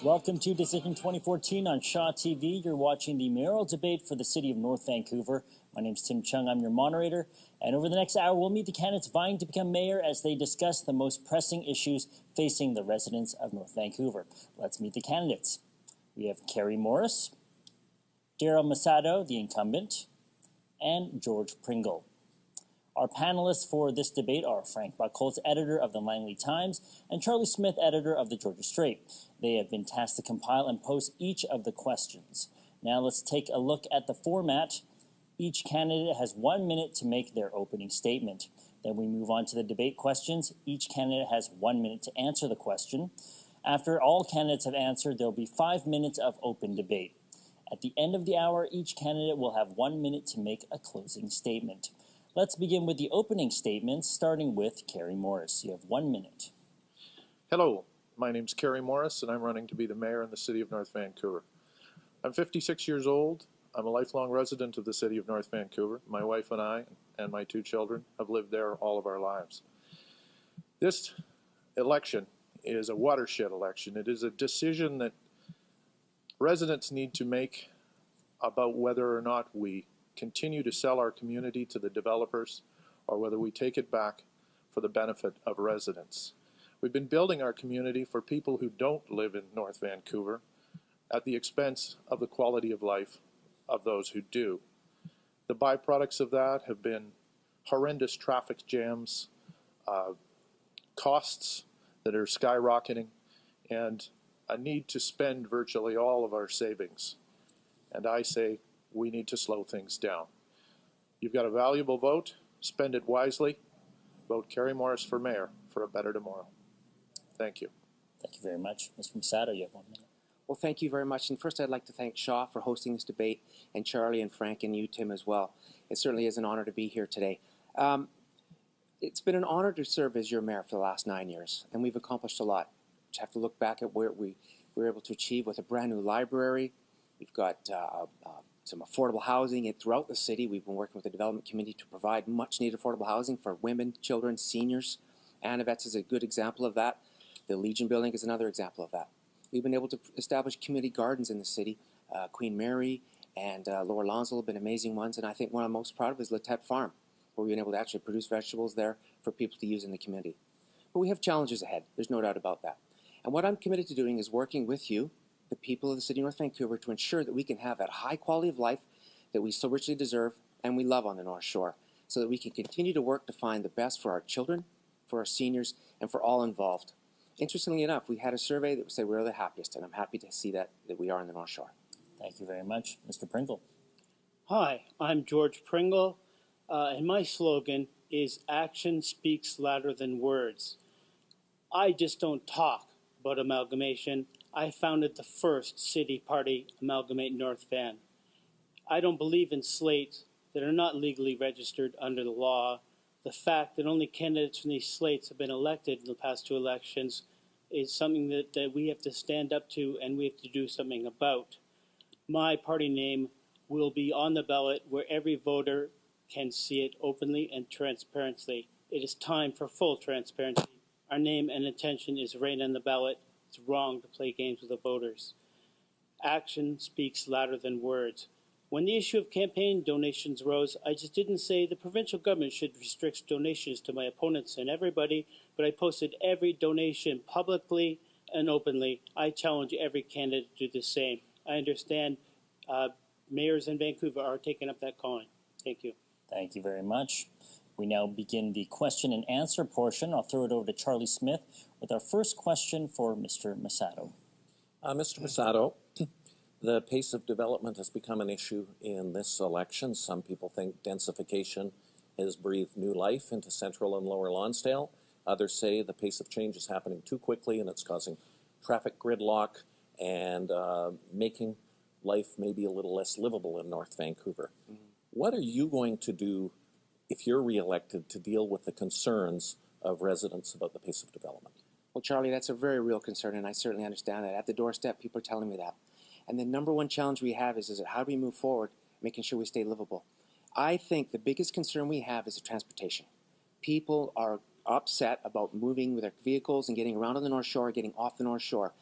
Welcome to Decision 2014 on Shaw TV. You're watching the mayoral debate for the city of North Vancouver. My name's Tim Chung. I'm your moderator. And over the next hour, we'll meet the candidates vying to become mayor as they discuss the most pressing issues facing the residents of North Vancouver. Let's meet the candidates. We have Carrie Morris, Daryl Masato, the incumbent, and George Pringle. Our panelists for this debate are Frank Buckholz, editor of the Langley Times, and Charlie Smith, editor of the Georgia Straight. They have been tasked to compile and post each of the questions. Now let's take a look at the format. Each candidate has 1 minute to make their opening statement. Then we move on to the debate questions. Each candidate has 1 minute to answer the question. After all candidates have answered, there will be 5 minutes of open debate. At the end of the hour, each candidate will have 1 minute to make a closing statement. Let's begin with the opening statements, starting with Carrie Morris. You have 1 minute. Hello, my name's Carrie Morris, and I'm running to be the mayor in the city of North Vancouver. I'm 56 years old. I'm a lifelong resident of the city of North Vancouver. My wife and I and my 2 children have lived there all of our lives. This election is a watershed election. It is a decision that residents need to make about whether or not we continue to sell our community to the developers or whether we take it back for the benefit of residents. We've been building our community for people who don't live in North Vancouver at the expense of the quality of life of those who do. The byproducts of that have been horrendous traffic jams, costs that are skyrocketing, and a need to spend virtually all of our savings. And I say, we need to slow things down. You've got a valuable vote. Spend it wisely. Vote Carrie Morris for mayor for a better tomorrow. Thank you. Thank you very much. Mr. Masato, you have 1 minute. Well, thank you very much. And first, I'd like to thank Shaw for hosting this debate, and Charlie and Frank and you, Tim, as well. It certainly is an honor to be here today. It's been an honor to serve as your mayor for the last 9 years, and we've accomplished a lot. You have to look back at where we were able to achieve with a brand new library. We've got some affordable housing throughout the city. We've been working with the development committee to provide much needed affordable housing for women, children, seniors. Anavets is a good example of that. The Legion building is another example of that. We've been able to establish community gardens in the city. Queen Mary and Lower Lonsdale have been amazing ones, and I think one I'm most proud of is Letette Farm, where we've been able to actually produce vegetables there for people to use in the community. But we have challenges ahead. There's no doubt about that. And what I'm committed to doing is working with you, the people of the city of North Vancouver, to ensure that we can have that high quality of life that we so richly deserve and we love on the North Shore, so that we can continue to work to find the best for our children, for our seniors, and for all involved. Interestingly enough, we had a survey that would say we're the happiest, and I'm happy to see that we are in the North Shore. Thank you very much. Mr. Pringle. Hi, I'm George Pringle, and my slogan is action speaks louder than words. I just don't talk about amalgamation. I founded the first city party, Amalgamate North Van. I don't believe in slates that are not legally registered under the law. The fact that only candidates from these slates have been elected in the past 2 elections is something that we have to stand up to and we have to do something about. My party name will be on the ballot where every voter can see it openly and transparently. It is time for full transparency. Our name and intention is right on the ballot. It's wrong to play games with the voters. Action speaks louder than words. When the issue of campaign donations rose, I just didn't say the provincial government should restrict donations to my opponents and everybody, but I posted every donation publicly and openly. I challenge every candidate to do the same. I understand mayors in Vancouver are taking up that calling. Thank you. Thank you very much. We now begin the question and answer portion. I'll throw it over to Charlie Smith with our first question for Mr. Masato. Mr. Masato, the pace of development has become an issue in this election. Some people think densification has breathed new life into Central and Lower Lonsdale. Others say the pace of change is happening too quickly and it's causing traffic gridlock and making life maybe a little less livable in North Vancouver. Mm-hmm. What are you going to do if you're reelected to deal with the concerns of residents about the pace of development? Well, Charlie, that's a very real concern, and I certainly understand that. At the doorstep, people are telling me that. And the number one challenge we have is how do we move forward, making sure we stay livable? I think the biggest concern we have is the transportation. People are upset about moving with their vehicles and getting around on the North Shore, getting off the North Shore.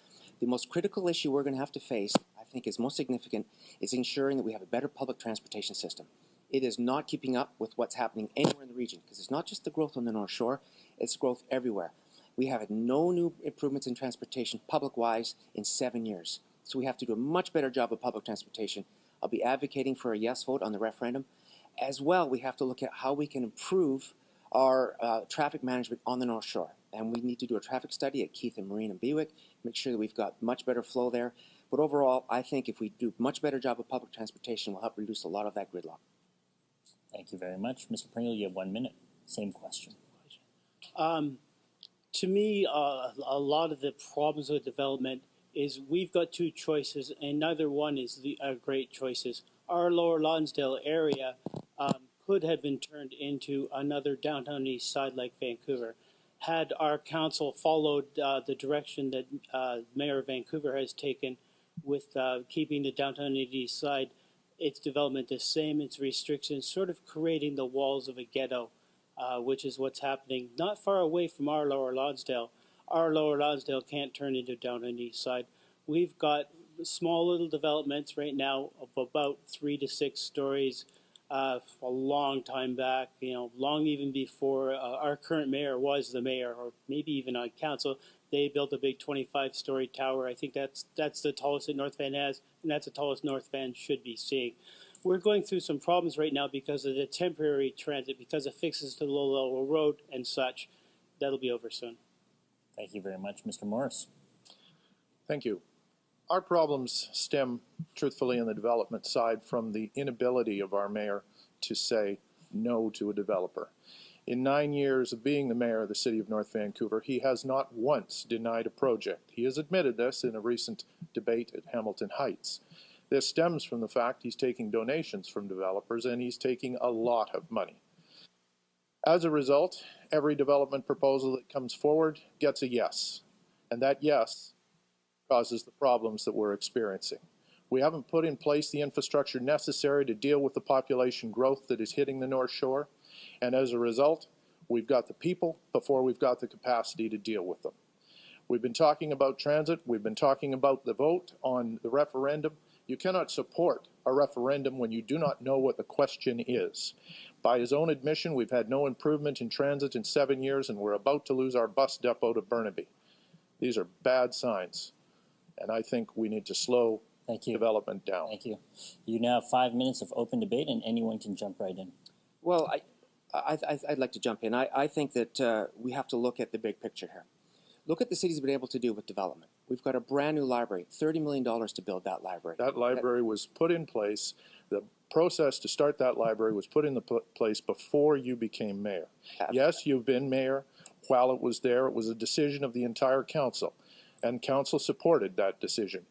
The most critical issue we're going to have to face, I think is most significant, is ensuring that we have a better public transportation system. It is not keeping up with what's happening anywhere in the region, because it's not just the growth on the North Shore, it's growth everywhere. We have had no new improvements in transportation, public-wise, in 7 years. So we have to do a much better job of public transportation. I'll be advocating for a yes vote on the referendum. As well, we have to look at how we can improve our traffic management on the North Shore. And we need to do a traffic study at Keith and Marine and Bewick, make sure that we've got much better flow there. But overall, I think if we do a much better job of public transportation, we'll help reduce a lot of that gridlock. Thank you very much. Mr. Pringle, you have 1 minute. Same question. To me, a lot of the problems with development is we've got two choices, and neither one is great choices. Our Lower Lonsdale area could have been turned into another downtown east side like Vancouver. Had our council followed the direction that Mayor of Vancouver has taken with keeping the downtown east side, its development the same, its restrictions, sort of creating the walls of a ghetto, which is what's happening not far away from our Lower Lonsdale. Our Lower Lonsdale can't turn into downtown east side. We've got small little developments right now of about 3 to 6 stories. A long time back, long even before our current mayor was the mayor, or maybe even on council, they built a big 25-story tower. I think that's the tallest that North Van has, and that's the tallest North Van should be seeing. We're going through some problems right now because of the temporary transit, because of fixes to the low road and such. That'll be over soon. Thank you very much. Mr. Morris. Thank you. Our problems stem, truthfully, on the development side from the inability of our mayor to say no to a developer. In 9 years of being the mayor of the city of North Vancouver, he has not once denied a project. He has admitted this in a recent debate at Hamilton Heights. This stems from the fact he's taking donations from developers, and he's taking a lot of money. As a result, every development proposal that comes forward gets a yes, and that yes causes the problems that we're experiencing. We haven't put in place the infrastructure necessary to deal with the population growth that is hitting the North Shore, and as a result, we've got the people before we've got the capacity to deal with them. We've been talking about transit, we've been talking about the vote on the referendum. You cannot support a referendum when you do not know what the question is. By his own admission, we've had no improvement in transit in 7 years, and we're about to lose our bus depot to Burnaby. These are bad signs, and I think we need to slow development down. Thank you. You now have 5 minutes of open debate, and anyone can jump right in. Well, I'd like to jump in. I think that we have to look at the big picture here. Look at the city's been able to do with development. We've got a brand new library, $30 million to build that library. That library was put in place. The process to start that library was put in place before you became mayor. Yes, you've been mayor while it was there. It was a decision of the entire council, and council supported that decision.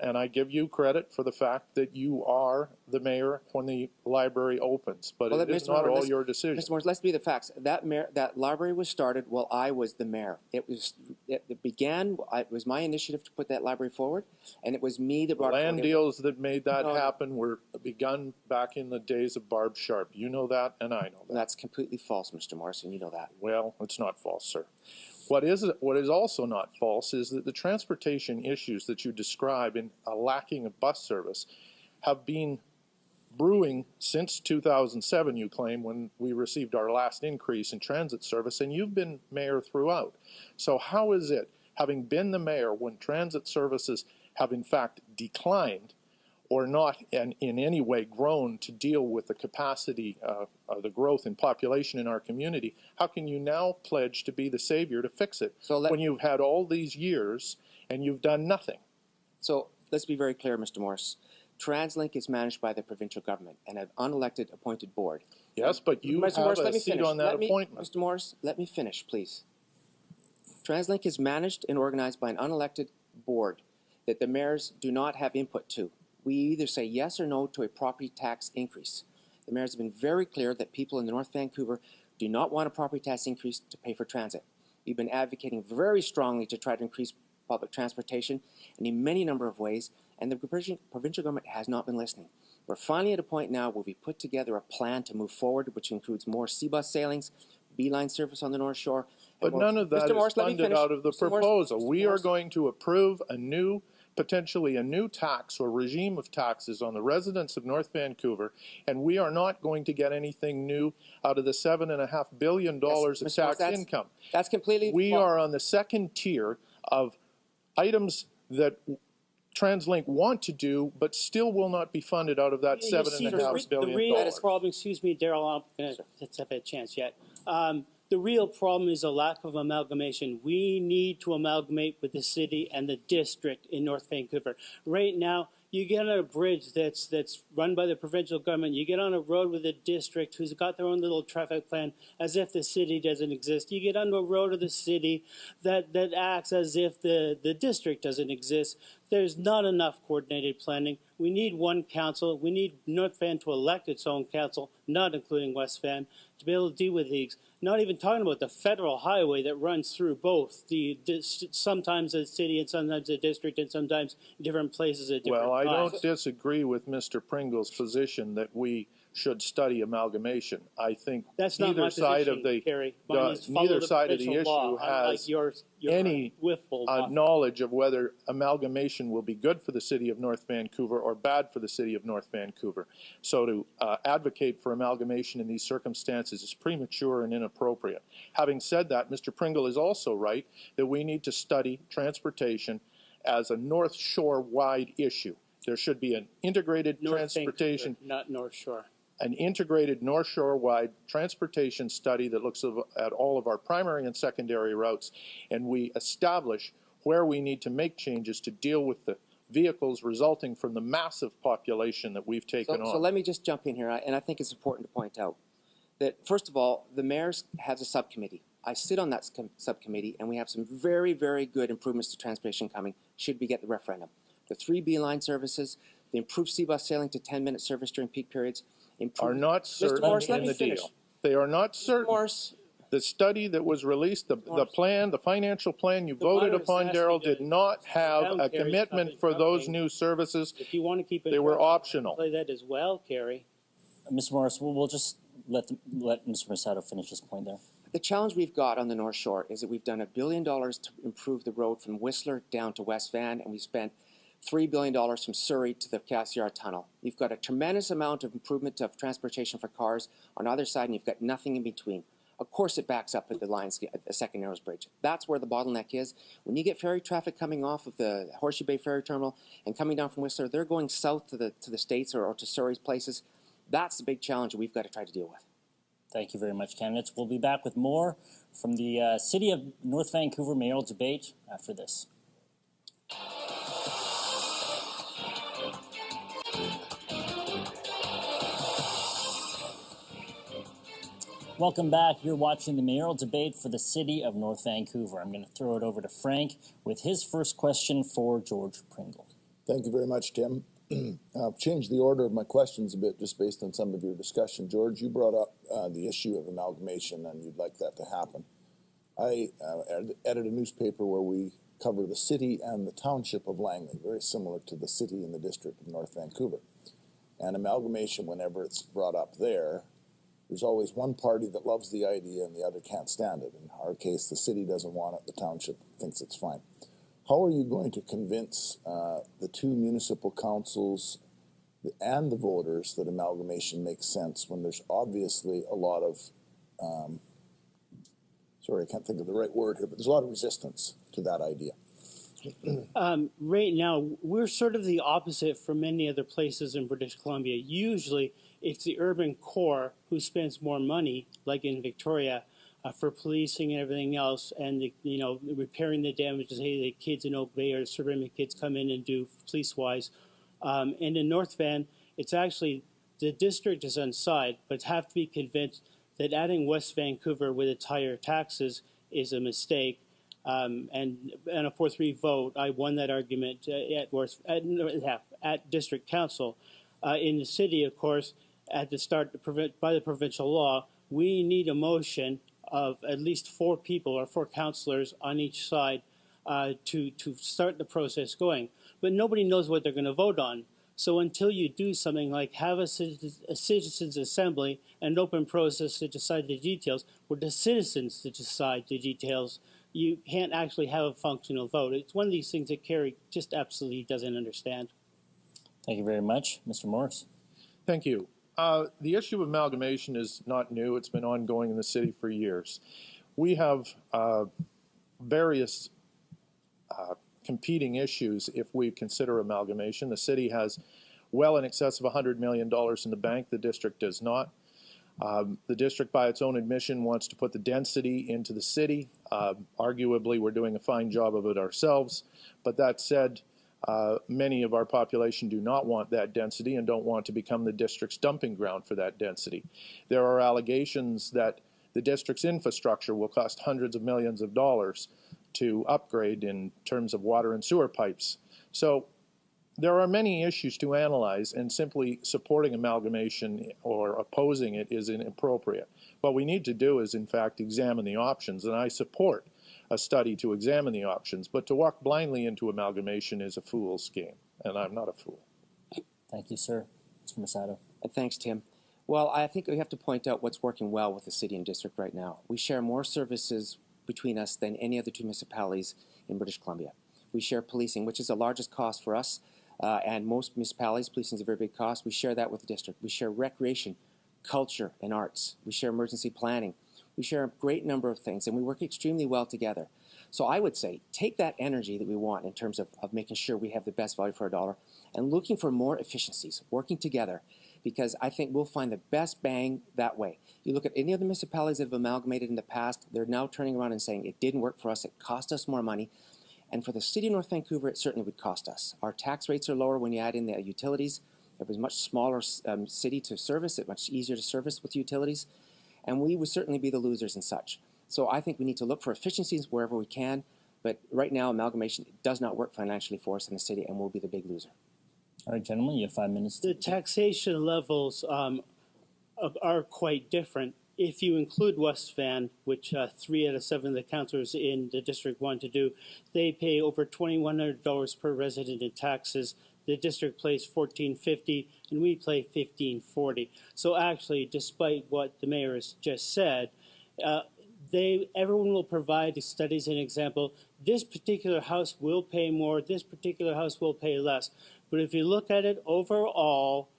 And I give you credit for the fact that you are the mayor when the library opens, but it is not all your decision. Mr. Morris, let's be the facts. That library was started while I was the mayor. It was my initiative to put that library forward, and it was me that brought it forward. Land deals that made that happen were begun back in the days of Barb Sharp. You know that, and I know that. That's completely false, Mr. Morris, and you know that. Well, it's not false, sir. What is also not false is that the transportation issues that you describe in a lacking of bus service have been brewing since 2007, you claim, when we received our last increase in transit service, and you've been mayor throughout. So how is it, having been the mayor when transit services have in fact declined or not in any way grown to deal with the capacity, the growth in population in our community, how can you now pledge to be the savior to fix it when you've had all these years and you've done nothing? So let's be very clear, Mr. Morris. TransLink is managed by the provincial government and an unelected appointed board. Yes, but you have a seat on that appointment. Mr. Morris, let me finish, please. TransLink is managed and organized by an unelected board that the mayors do not have input to. We either say yes or no to a property tax increase. The mayors have been very clear that people in North Vancouver do not want a property tax increase to pay for transit. We've been advocating very strongly to try to increase public transportation in many number of ways, and the provincial government has not been listening. We're finally at a point now where we put together a plan to move forward, which includes more C-bus sailings, beeline service on the North Shore, But none of that Mr. Morris, is let me funded finish. out of the Mr. Morris, proposal. Mr. We are Morris. going to approve potentially a new tax or regime of taxes on the residents of North Vancouver, and we are not going to get anything new out of the $7.5 billion Yes, of Mr. Morris, tax that's- income. That's completely We false. are on the second tier of items that TransLink want to do, but still will not be funded out of that You see, $7.5 billion. The real dollars. problem, excuse me, Daryl, I'm going to have a chance yet. The real problem is a lack of amalgamation. We need to amalgamate with the city and the district in North Vancouver. Right now, you get on a bridge that's run by the provincial government. You get on a road with a district who's got their own little traffic plan as if the city doesn't exist. You get onto a road of the city that acts as if the district doesn't exist. There's not enough coordinated planning. We need one council. We need North Van to elect its own council, not including West Van, to be able to deal with these. Not even talking about the federal highway that runs through both, sometimes the city and sometimes the district and sometimes different places at different Well, I times. don't disagree with Mr. Pringle's position that we should study amalgamation. I think That's not neither my side position, of the Carrie. Mine is follow neither the side of the provincial law, issue unlike has your any wiffle waffle. knowledge of whether amalgamation will be good for the city of North Vancouver or bad for the city of North Vancouver. So to advocate for amalgamation in these circumstances is premature and inappropriate. Having said that, Mr. Pringle is also right that we need to study transportation as a North Shore-wide issue. There should be an integrated North transportation Vancouver, not North Shore. an integrated North Shore-wide transportation study that looks at all of our primary and secondary routes, and we establish where we need to make changes to deal with the vehicles resulting from the massive population that we've taken on. So let me just jump in here, and I think it's important to point out that, first of all, the mayor has a subcommittee. I sit on that subcommittee, and we have some very, very good improvements to transportation coming should we get the referendum. The 3 B-line services, the improved C-bus sailing to 10-minute service during peak periods, are not certain Morris, let in me the finish. deal. They are not certain. Morris, The study that was released, the plan, the financial plan you The voted monitor upon, is asking Daryl, to did not have down a Carrie's commitment topic for those talking. new services. If you want to keep it, They were optional. play that as well, Carrie. Mr. Morris, we'll just let Mr. Masato finish his point there. the challenge we've got on the North Shore is that we've done $1 billion to improve the road from Whistler down to West Van, and we spent $3 billion from Surrey to the Cassiar Tunnel. You've got a tremendous amount of improvement of transportation for cars on either side, and you've got nothing in between. Of course, it backs up at the Second Narrows Bridge. That's where the bottleneck is. When you get ferry traffic coming off of the Horseshoe Bay Ferry Terminal and coming down from Whistler, they're going south to the States or to Surrey's places. That's the big challenge that we've got to try to deal with. Thank you very much, candidates. We'll be back with more from the City of North Vancouver mayoral debate after this. Welcome back. You're watching the mayoral debate for the City of North Vancouver. I'm going to throw it over to Frank with his first question for George Pringle. Thank you very much, Tim. I've changed the order of my questions a bit just based on some of your discussion. George, you brought up the issue of amalgamation, and you'd like that to happen. I edit a newspaper where we cover the city and the township of Langley, very similar to the city and the district of North Vancouver. And amalgamation, whenever it's brought up there, there's always one party that loves the idea and the other can't stand it. In our case, the city doesn't want it, the township thinks it's fine. How are you going to convince the two municipal councils and the voters that amalgamation makes sense when there's obviously a lot of, sorry, I can't think of the right word here, but there's a lot of resistance to that idea? Right now, we're sort of the opposite from many other places in British Columbia. Usually, it's the urban core who spends more money, like in Victoria, for policing and everything else, and repairing the damages. Hey, the kids in Oak Bay or suburban kids come in and do police-wise. And in North Van, it's actually the district is on side, but have to be convinced that adding West Vancouver with its higher taxes is a mistake. And a 4-3 vote, I won that argument at district council. In the city, of course, at the start by the provincial law, we need a motion of at least 4 people or 4 councillors on each side to start the process going. But nobody knows what they're going to vote on. So until you do something like have a citizens' assembly and an open process to decide the details, or the citizens to decide the details, you can't actually have a functional vote. It's one of these things that Kerry just absolutely doesn't understand. Thank you very much. Mr. Morris. Thank you. The issue of amalgamation is not new. It's been ongoing in the city for years. We have various competing issues if we consider amalgamation. The city has well in excess of $100 million in the bank. The district does not. The district, by its own admission, wants to put the density into the city. Arguably, we're doing a fine job of it ourselves. But that said, many of our population do not want that density and don't want to become the district's dumping ground for that density. There are allegations that the district's infrastructure will cost hundreds of millions of dollars to upgrade in terms of water and sewer pipes. So there are many issues to analyze, and simply supporting amalgamation or opposing it is inappropriate. What we need to do is, in fact, examine the options, and I support a study to examine the options, but to walk blindly into amalgamation is a fool's game, and I'm not a fool. Thank you, sir. Mr. Masato. Thanks, Tim. Well, I think we have to point out what's working well with the city and district right now. We share more services between us than any other two municipalities in British Columbia. We share policing, which is the largest cost for us, and most municipalities, policing is a very big cost. We share that with the district. We share recreation, culture, and arts. We share emergency planning. We share a great number of things, and we work extremely well together. So I would say take that energy that we want in terms of making sure we have the best value for our dollar and looking for more efficiencies, working together, because I think we'll find the best bang that way. You look at any of the municipalities that have amalgamated in the past, they're now turning around and saying it didn't work for us, it cost us more money. And for the city of North Vancouver, it certainly would cost us. Our tax rates are lower when you add in the utilities. It was a much smaller city to service, it's much easier to service with utilities. And we would certainly be the losers and such. So I think we need to look for efficiencies wherever we can. But right now, amalgamation does not work financially for us in the city, and we'll be the big loser. All right, gentlemen, you have 5 minutes. The taxation levels are quite different. If you include West Van, which 3 out of 7 of the councillors in the district want to do, they pay over $2,100 per resident in taxes. The district pays $1,450, and we pay $1,540. So actually, despite what the mayor has just said, everyone will provide studies and example. This particular house will pay more. This particular house will pay less. But if you look at it overall,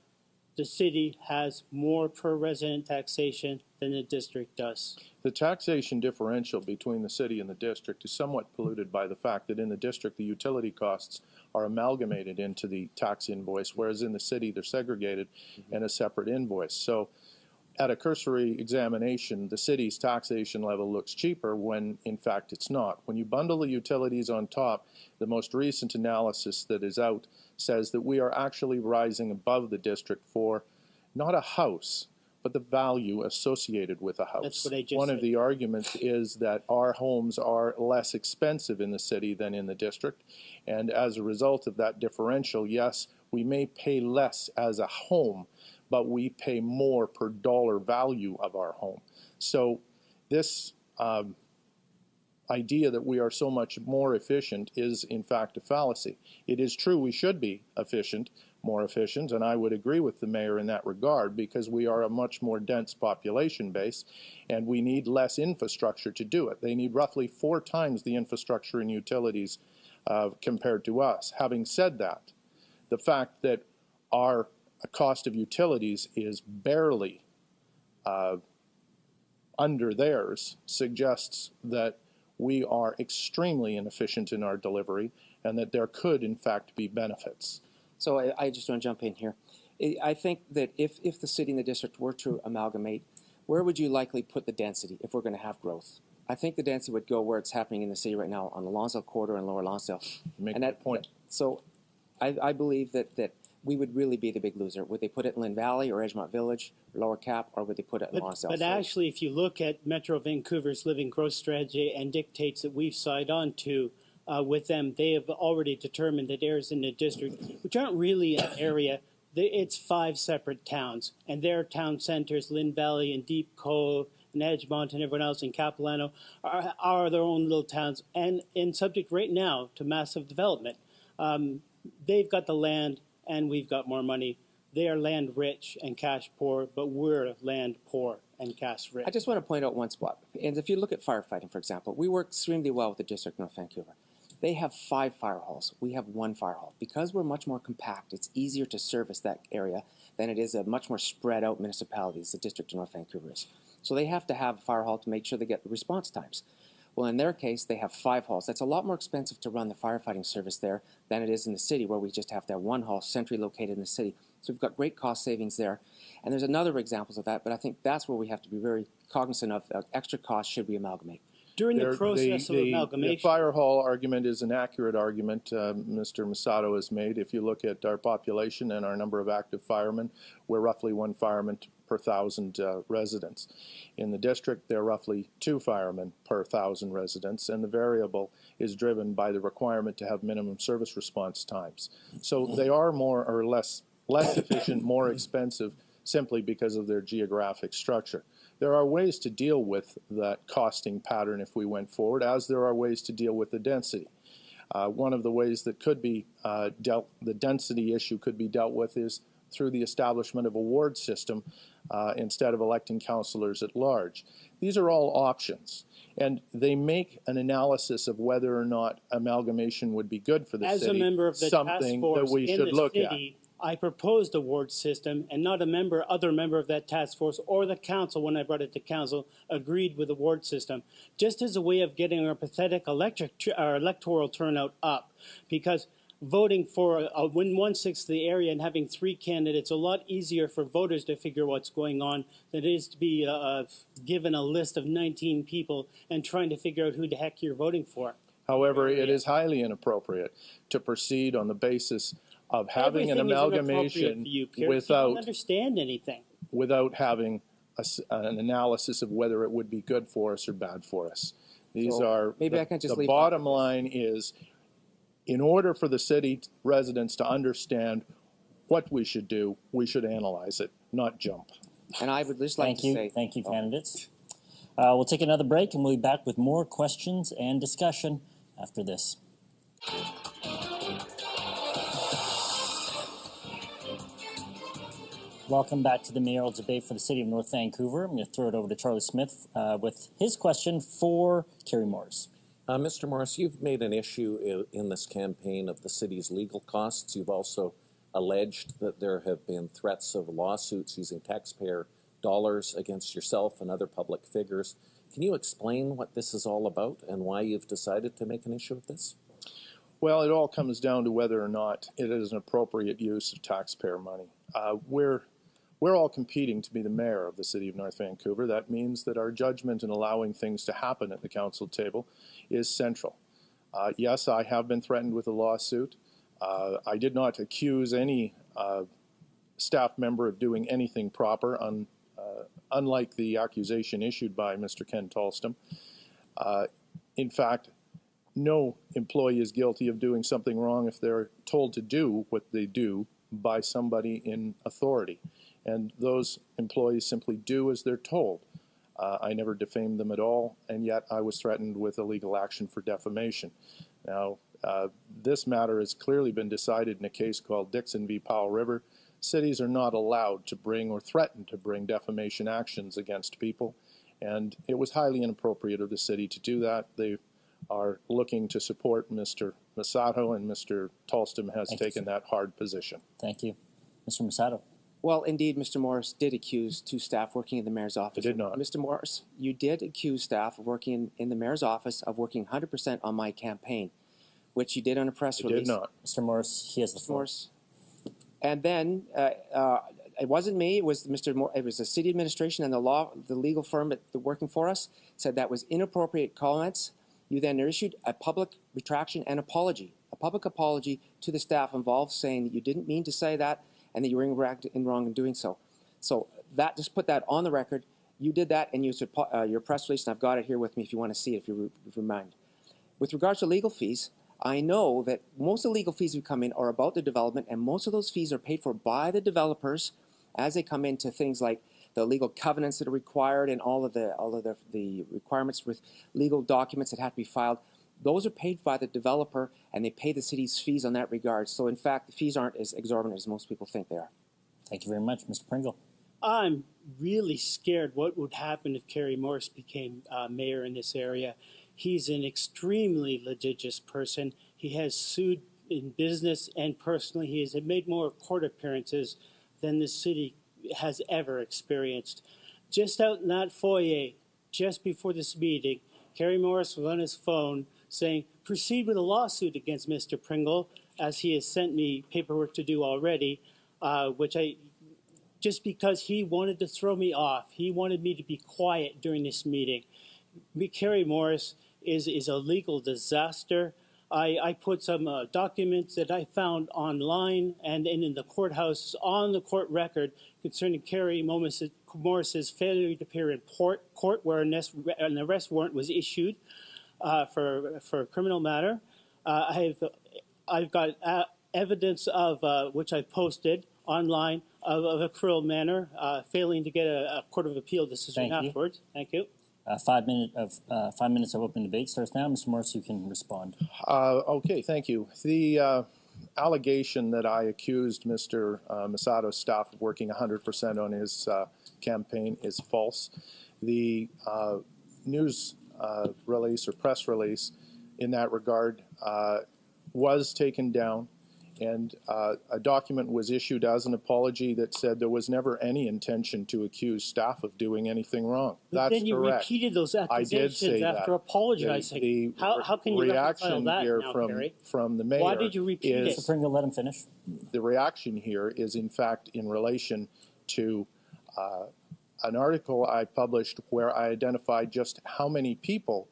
the city has more per resident taxation than the district does. The taxation differential between the city and the district is somewhat polluted by the fact that in the district the utility costs are amalgamated into the tax invoice, whereas in the city they're segregated in a separate invoice. So at a cursory examination, the city's taxation level looks cheaper when in fact it's not. When you bundle the utilities on top, the most recent analysis that is out says that we are actually rising above the district for not a house, but the value associated with a house. That's what I just One said. of the arguments is that our homes are less expensive in the city than in the district, and as a result of that differential, yes, we may pay less as a home, but we pay more per dollar value of our home. So this idea that we are so much more efficient is in fact a fallacy. It is true we should be efficient, more efficient, and I would agree with the mayor in that regard because we are a much more dense population base and we need less infrastructure to do it. They need roughly 4 times the infrastructure and utilities compared to us. Having said that, the fact that our cost of utilities is barely under theirs suggests that we are extremely inefficient in our delivery and that there could, in fact, be benefits. So I just want to jump in here. I think that if the city and the district were to amalgamate, where would you likely put the density if we're going to have growth? I think the density would go where it's happening in the city right now on the Lonsdale Corridor and Lower Lonsdale. Make and that point. So I believe that we would really be the big loser. Would they put it in Lynn Valley or Edgemont Village, or Lower Cap, or would they put it in Lonsdale? But actually, if you look at Metro Vancouver's living growth strategy and dictates that we've signed on to with them, they have already determined that areas in the district, which aren't really an area, it's 5 separate towns. And their town centers, Lynn Valley and Deep Cove and Edgemont and everyone else in Capilano, are their own little towns and subject right now to massive development. They've got the land and we've got more money. They are land rich and cash poor, but we're land poor and cash rich. I just want to point out one spot. And if you look at firefighting, for example, we work extremely well with the District of North Vancouver. They have 5 fire halls. We have 1 fire hall. Because we're much more compact, it's easier to service that area than it is a much more spread out municipality as the District of North Vancouver is. So they have to have a fire hall to make sure they get the response times. Well, in their case, they have 5 halls. That's a lot more expensive to run the firefighting service there than it is in the city, where we just have to have 1 hall centrally located in the city. So we've got great cost savings there. And there's another examples of that, but I think that's where we have to be very cognizant of extra costs should we amalgamate. During the process of amalgamation, the fire hall argument is an accurate argument Mr. Masato has made. If you look at our population and our number of active firemen, we're roughly 1 fireman per 1,000 residents. In the district, there are roughly 2 firemen per 1,000 residents, and the variable is driven by the requirement to have minimum service response times. So they are more or less efficient, more expensive, simply because of their geographic structure. There are ways to deal with that costing pattern if we went forward, as there are ways to deal with the density. One of the ways that could be the density issue could be dealt with is through the establishment of a ward system instead of electing councillors at large. These are all options, and they make an analysis of whether or not amalgamation would be good for the as city, a member of the task something force that we in should the look at. city, I proposed a ward system, and not a other member of that task force or the council, when I brought it to council, agreed with the ward system, just as a way of getting our pathetic electoral turnout up. Because voting for win 1/6 of the area and having 3 candidates, a lot easier for voters to figure what's going on than it is to be given a list of 19 people and trying to figure out who the heck you're voting for. However, it is highly inappropriate to proceed on the basis of having an amalgamation you don't understand anything. without having an analysis of whether it would be good for us or bad for us. These are maybe I can just the leave bottom line is, in order for the city residents to understand what we should do, we should analyze it, not jump. And I would just like to say... Thank you, candidates. We'll take another break, and we'll be back with more questions and discussion after this. Welcome back to the mayoral debate for the City of North Vancouver. I'm going to throw it over to Charlie Smith with his question for Kerry Morris. Mr. Morris, you've made an issue in this campaign of the city's legal costs. You've also alleged that there have been threats of lawsuits using taxpayer dollars against yourself and other public figures. Can you explain what this is all about and why you've decided to make an issue of this? Well, it all comes down to whether or not it is an appropriate use of taxpayer money. We're all competing to be the mayor of the City of North Vancouver. That means that our judgment in allowing things to happen at the council table is central. Yes, I have been threatened with a lawsuit. I did not accuse any staff member of doing anything proper, unlike the accusation issued by Mr. Ken Tolstom. In fact, no employee is guilty of doing something wrong if they're told to do what they do by somebody in authority. And those employees simply do as they're told. I never defamed them at all, and yet I was threatened with a legal action for defamation. Now, this matter has clearly been decided in a case called Dixon v. Powell River. Cities are not allowed to bring or threaten to bring defamation actions against people, and it was highly inappropriate of the city to do that. They are looking to support Mr. Masato, and Mr. Tolstom has taken that hard position. Thank you. Mr. Masato. Well, indeed, Mr. Morris did accuse 2 staff working in the mayor's office. I did not. Mr. Morris, you did accuse staff of working in the mayor's office of working 100% on my campaign, which you did on a press release. I did not. Mr. Morris, he has the floor. Morris. And then it wasn't me. It was it was the city administration and the legal firm working for us said that was inappropriate comments. You then issued a public retraction and apology, a public apology to the staff involved, saying that you didn't mean to say that and that you were wrong in doing so. So that, just put that on the record. You did that and used your press release, and I've got it here with me if you want to see it, if you mind. With regards to legal fees, I know that most of the legal fees that come in are about the development, and most of those fees are paid for by the developers as they come into things like the legal covenants that are required and all of the requirements with legal documents that have to be filed. those are paid by the developer, and they pay the city's fees on that regard. So in fact, the fees aren't as exorbitant as most people think they are. Thank you very much, Mr. Pringle. I'm really scared what would happen if Kerry Morris became mayor in this area. He's an extremely litigious person. He has sued in business and personally. He has made more court appearances than the city has ever experienced. Just out in that foyer, just before this meeting, Kerry Morris was on his phone saying, proceed with a lawsuit against Mr. Pringle, as he has sent me paperwork to do already, just because he wanted to throw me off. He wanted me to be quiet during this meeting. Kerry Morris is a legal disaster. I put some documents that I found online and in the courthouse on the court record concerning Kerry Morris's failure to appear in court where an arrest warrant was issued for a criminal matter. I've got evidence of which I posted online of a cruel manner, failing to get a Court of Appeal decision afterwards. Thank you. 5 minutes of open debate starts now. Mr. Morris, you can respond. Okay, thank you. The allegation that I accused Mr. Masato's staff of working 100% on his campaign is false. The news release or press release in that regard was taken down, and a document was issued as an apology that said there was never any intention to accuse staff of doing anything wrong. But That's then you correct. repeated those accusations I did say after that. apologizing. How can you reconcile reaction that here now, from, Kerry? from the mayor Why did you repeat it? Mr. Pringle, let him finish. The reaction here is, in fact, in relation to an article I published where I identified just how many people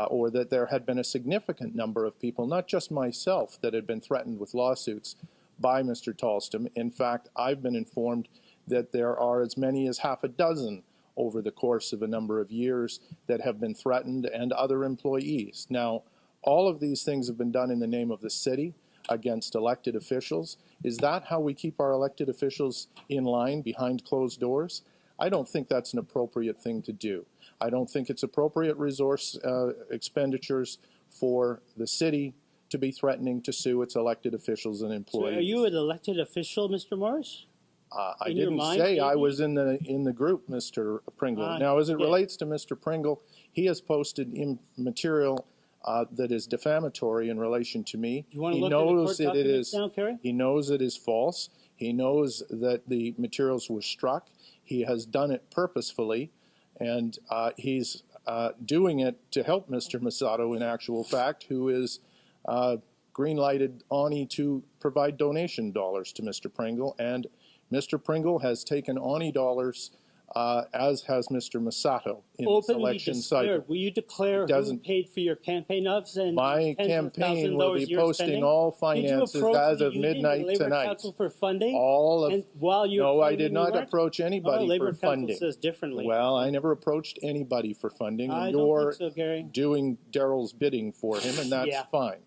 or that there had been a significant number of people, not just myself, that had been threatened with lawsuits by Mr. Tolstom. In fact, I've been informed that there are as many as half a dozen over the course of a number of years that have been threatened, and other employees. Now, all of these things have been done in the name of the city against elected officials. Is that how we keep our elected officials in line behind closed doors? I don't think that's an appropriate thing to do. I don't think it's appropriate resource expenditures for the city to be threatening to sue its elected officials and employees. So are you an elected official, Mr. Morris? I didn't say I was in the group, Mr. Pringle. Now, as it relates to Mr. Pringle, he has posted material that is defamatory in relation to me. You want to look at the court documents now, Kerry? He knows it is false. He knows that the materials were struck. He has done it purposefully, and he's doing it to help Mr. Masato, in actual fact, who is green-lighted Ani to provide donation dollars to Mr. Pringle, and Mr. Pringle has taken Ani dollars, as has Mr. Masato, in this election cycle. Will you declare who paid for your campaign office? And my campaign will be posting all finances as of midnight tonight. For funding? No, I did not approach anybody Labor for funding. Council says differently. Well, I never approached anybody for funding, and you're doing Darrell's bidding for him, and that's fine.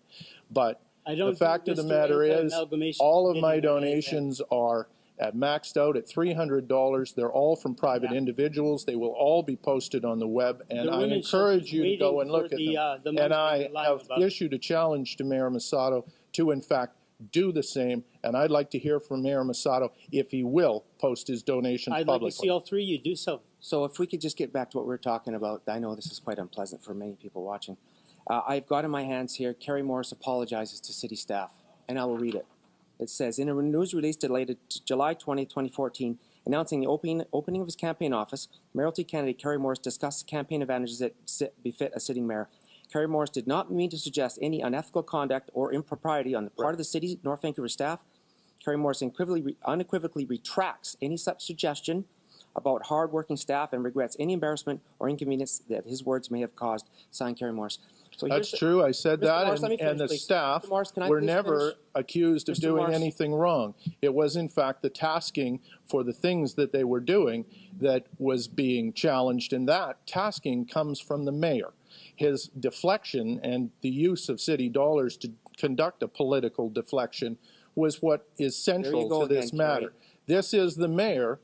But the fact of the matter is, all of my donations are maxed out at $300. They're all from private individuals. They will all be posted on the web, and I encourage you to go and look at them. And I have issued a challenge to Mayor Masato to, in fact, do the same, and I'd like to hear from Mayor Masato if he will post his donations publicly. I'd like to see all three of you do so. So if we could just get back to what we're talking about, I know this is quite unpleasant for many people watching. I've got in my hands here, Kerry Morris apologizes to city staff, and I will read it. It says, in a news release dated July 20, 2014, announcing the opening of his campaign office, mayoralty candidate Kerry Morris discussed the campaign advantages that befit a sitting mayor. Kerry Morris did not mean to suggest any unethical conduct or impropriety on the part of the city's North Vancouver staff. Kerry Morris unequivocally retracts any such suggestion about hard-working staff and regrets any embarrassment or inconvenience that his words may have caused. Signed, Kerry Morris. So that's true. I said that, and the staff were never accused of doing anything wrong. It was, in fact, the tasking for the things that they were doing that was being challenged, and that tasking comes from the mayor. His deflection and the use of city dollars to conduct a political deflection was what is central to this matter. This is the mayor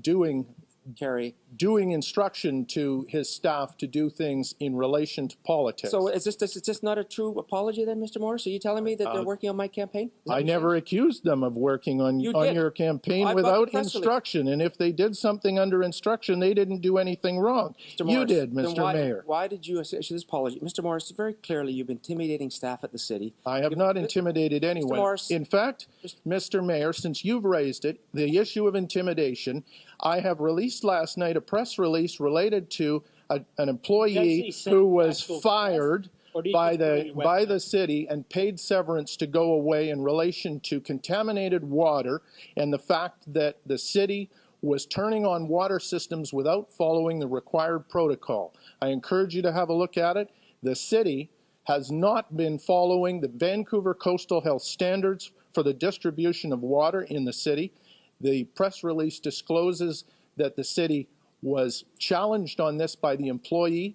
doing Kerry. doing instruction to his staff to do things in relation to politics. So is this not a true apology then, Mr. Morris? Are you telling me that they're working on my campaign? I never accused them of working on your campaign I've got without the press instruction. And if they did something under instruction, they didn't do anything wrong. Mr. You Morris, did, then Mr. Mayor. Why did you issue this apology? Mr. Morris, very clearly you've been intimidating staff at the city. I have not intimidated anyone. Morris, in fact, Mr. Mayor, since you've raised it, the issue of intimidation, I have released last night a press release related to an employee who was fired by the city and paid severance to go away in relation to contaminated water and the fact that the city was turning on water systems without following the required protocol. I encourage you to have a look at it. The city has not been following the Vancouver Coastal Health Standards for the distribution of water in the city. The press release discloses that the city was challenged on this by the employee.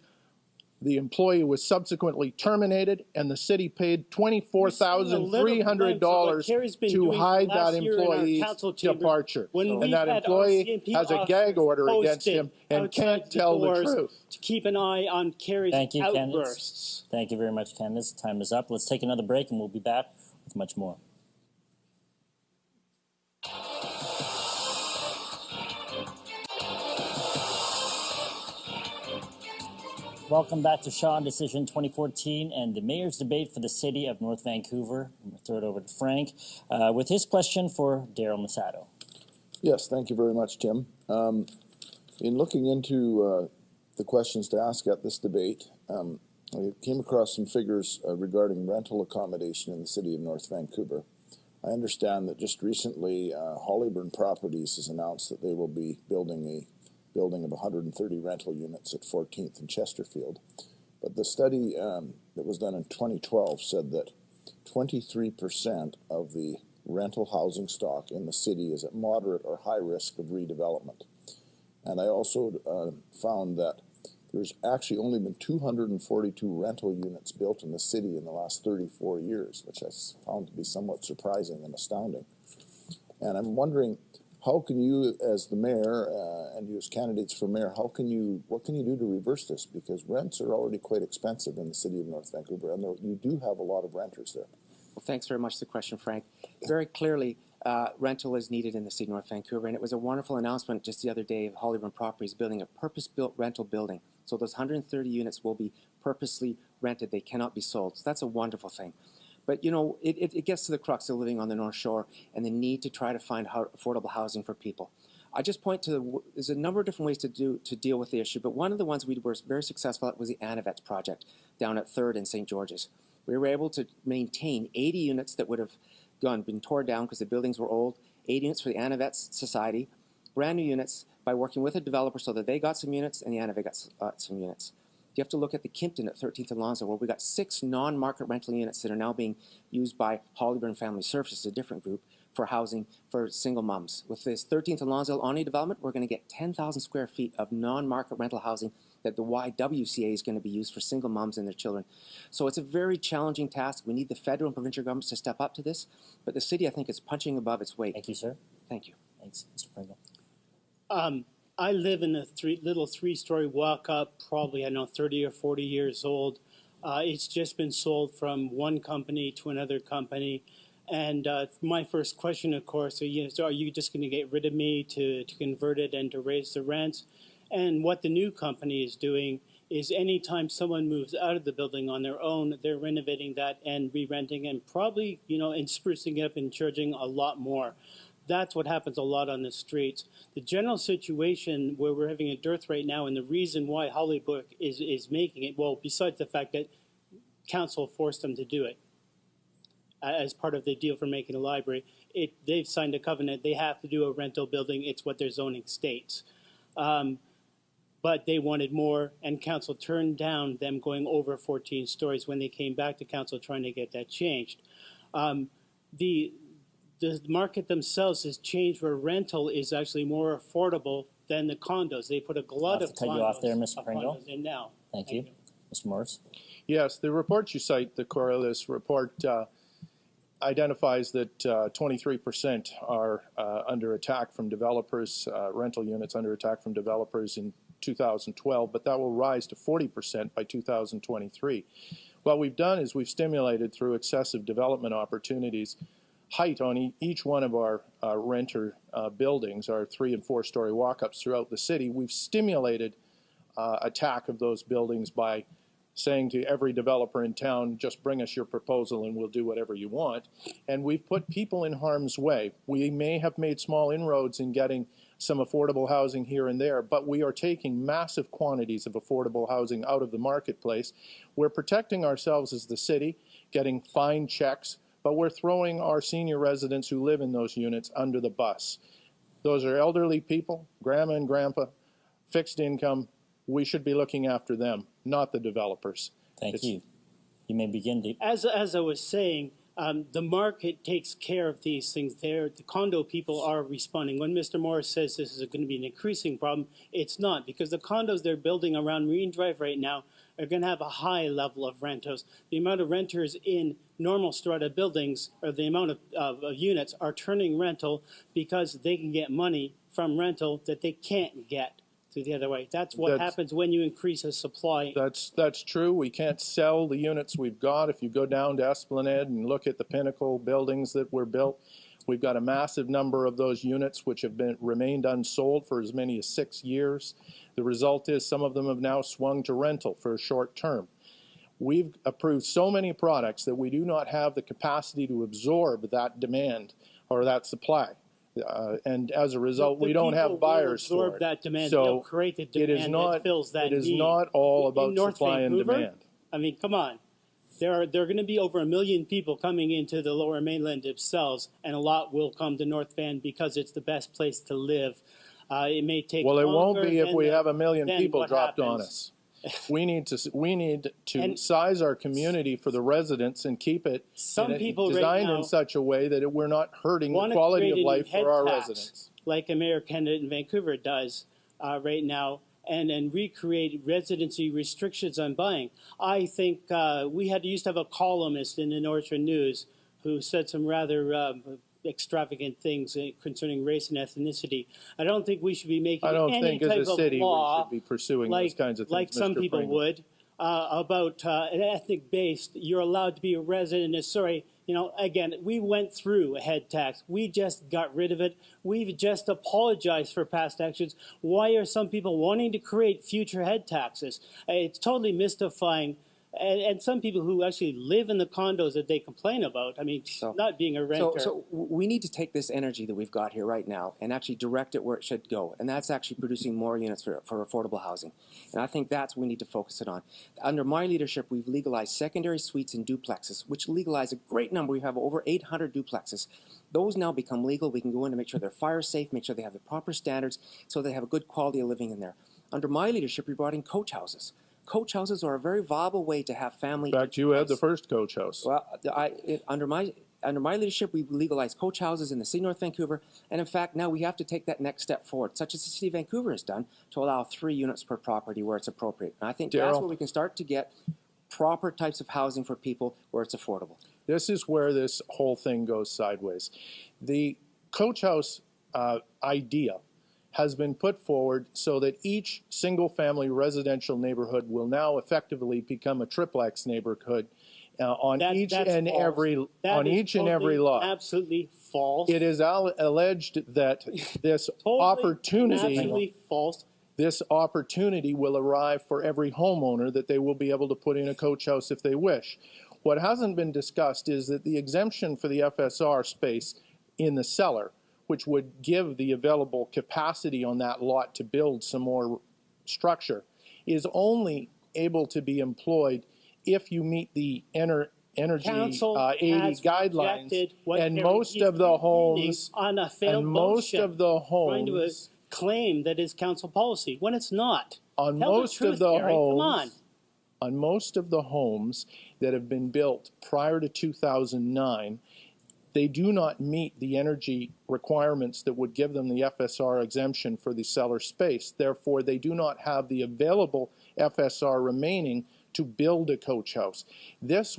The employee was subsequently terminated, and the city paid $24,300 to hide that employee's departure. And that employee has a gag order against him and can't tell the truth. To keep an eye on Kerry's outbursts. Candace. Thank you very much, Candace. Time is up. Let's take another break, and we'll be back with much more. Welcome back to Shaw Decision 2014 and the Mayor's Debate for the City of North Vancouver. I'm going to throw it over to Frank with his question for Daryl Masato. Yes, thank you very much, Tim. In looking into the questions to ask at this debate, I came across some figures regarding rental accommodation in the City of North Vancouver. I understand that just recently Hollyburn Properties has announced that they will be building a building of 130 rental units at 14th and Chesterfield. But the study that was done in 2012 said that 23% of the rental housing stock in the city is at moderate or high risk of redevelopment. And I also found that there's actually only been 242 rental units built in the city in the last 34 years, which I found to be somewhat surprising and astounding. And I'm wondering, how can you, as the mayor, and you as candidates for mayor, what can you do to reverse this? Because rents are already quite expensive in the city of North Vancouver, and you do have a lot of renters there. Well, thanks very much for the question, Frank. Very clearly, rental is needed in the city of North Vancouver, and it was a wonderful announcement just the other day of Hollyburn Properties building a purpose-built rental building. So those 130 units will be purposely rented. They cannot be sold. So that's a wonderful thing. But, you know, it gets to the crux of living on the North Shore and the need to try to find affordable housing for people. I just point to there's a number of different ways to deal with the issue, but one of the ones we were very successful at was the Anavets project down at 3rd and St. George's. We were able to maintain 80 units that would have been torn down because the buildings were old, 80 units for the Anavets Society, brand new units by working with a developer so that they got some units and the Anavet got some units. You have to look at the Kimpton at 13th and Lonsdale, where we got 6 non-market rental units that are now being used by Hollyburn Family Services, a different group, for housing for single moms. With this 13th and Lonsdale Omni development, we're going to get 10,000 square feet of non-market rental housing that the YWCA is going to be used for single moms and their children. So it's a very challenging task. We need the federal and provincial governments to step up to this, but the city, I think, is punching above its weight. Thank you, sir. Thank you. Thanks, Mr. Pringle. I live in a little three-story walk-up, probably, 30 or 40 years old. It's just been sold from one company to another company. And my first question, of course, are you just going to get rid of me to convert it and to raise the rents? And what the new company is doing is anytime someone moves out of the building on their own, they're renovating that and re-renting and probably, and sprucing it up and charging a lot more. That's what happens a lot on the streets. The general situation where we're having a dearth right now, and the reason why Hollywood is making it, well, besides the fact that council forced them to do it as part of the deal for making a library, they've signed a covenant. They have to do a rental building. It's what their zoning states. But they wanted more, and council turned down them going over 14 stories when they came back to council trying to get that changed. The market themselves has changed where rental is actually more affordable than the condos. They put a glut of cut you off there, Mr. Pringle. In now. Thank you. Mr. Morris. Yes, the report you cite, the Corellis report, identifies that 23% are under attack from developers, rental units under attack from developers in 2012, but that will rise to 40% by 2023. What we've done is we've stimulated through excessive development opportunities height on each one of our renter buildings, our 3- and 4-story walk-ups throughout the city. We've stimulated attack of those buildings by saying to every developer in town, just bring us your proposal and we'll do whatever you want. And we've put people in harm's way. We may have made small inroads in getting some affordable housing here and there, but we are taking massive quantities of affordable housing out of the marketplace. We're protecting ourselves as the city, getting fine checks, but we're throwing our senior residents who live in those units under the bus. Those are elderly people, grandma and grandpa, fixed income. We should be looking after them, not the developers. Thank you. You may begin to. As I was saying, the market takes care of these things there. The condo people are responding. When Mr. Morris says this is going to be an increasing problem, it's not, because the condos they're building around Marine Drive right now are going to have a high level of renters. The amount of renters in normal strata buildings, or the amount of units, are turning rental because they can get money from rental that they can't get through the other way. That's what happens when you increase a supply. That's true. We can't sell the units we've got. If you go down to Esplanade and look at the Pinnacle buildings that were built, we've got a massive number of those units which have remained unsold for as many as 6 years. The result is some of them have now swung to rental for a short term. We've approved so many products that we do not have the capacity to absorb that demand or that supply. And as a result, we don't have buyers for it. That demand. So they'll create the demand that fills that need. It is not all about North supply and Vancouver, demand. I mean, come on. There are going to be over 1 million people coming into the Lower Mainland themselves, and a lot will come to North Van because it's the best place to live. It may take Well, it won't longer be if we have 1 million then people what dropped on happens? us. We need to size our community for the residents and keep it Some people right designed now in such a way that we're not hurting the want to quality of create a life head for our tax, residents. like a mayor candidate in Vancouver does right now, and recreate residency restrictions on buying. I think we used to have a columnist in the Northern News who said some rather extravagant things concerning race and ethnicity. I don't think we should be making any type of law we should be pursuing those kinds of things, like some Mr. people Pringle. would about an ethnic-based. You're allowed to be a resident. Sorry, again, we went through a head tax. We just got rid of it. We've just apologized for past actions. Why are some people wanting to create future head taxes? It's totally mystifying. And some people who actually live in the condos that they complain about, I mean, not being a renter. So we need to take this energy that we've got here right now and actually direct it where it should go. And that's actually producing more units for affordable housing. And I think that's what we need to focus it on. Under my leadership, we've legalized secondary suites and duplexes, which legalize a great number. We have over 800 duplexes. Those now become legal. We can go in and make sure they're fire safe, make sure they have the proper standards so they have a good quality of living in there. Under my leadership, we brought in coach houses. Coach houses are a very viable way to have family. In fact, you had the first coach house. Well, under my leadership, we legalized coach houses in the city of North Vancouver, and in fact, now we have to take that next step forward, such as the city of Vancouver has done, to allow 3 units per property where it's appropriate. And I think that's where we can start to get proper types of housing for people where it's affordable. This is where this whole thing goes sideways. The coach house idea has been put forward so that each single-family residential neighborhood will now effectively become a triplex neighborhood on each and every lot. Absolutely false. It is alleged that this absolutely false. This opportunity will arrive for every homeowner that they will be able to put in a coach house if they wish. What hasn't been discussed is that the exemption for the FSR space in the cellar, which would give the available capacity on that lot to build some more structure, is only able to be employed if you meet the energy 80 guidelines. And most of the homes, trying to claim that is council policy when it's not. On most of the homes that have been built prior to 2009, they do not meet the energy requirements that would give them the FSR exemption for the cellar space. Therefore, they do not have the available FSR remaining to build a coach house. This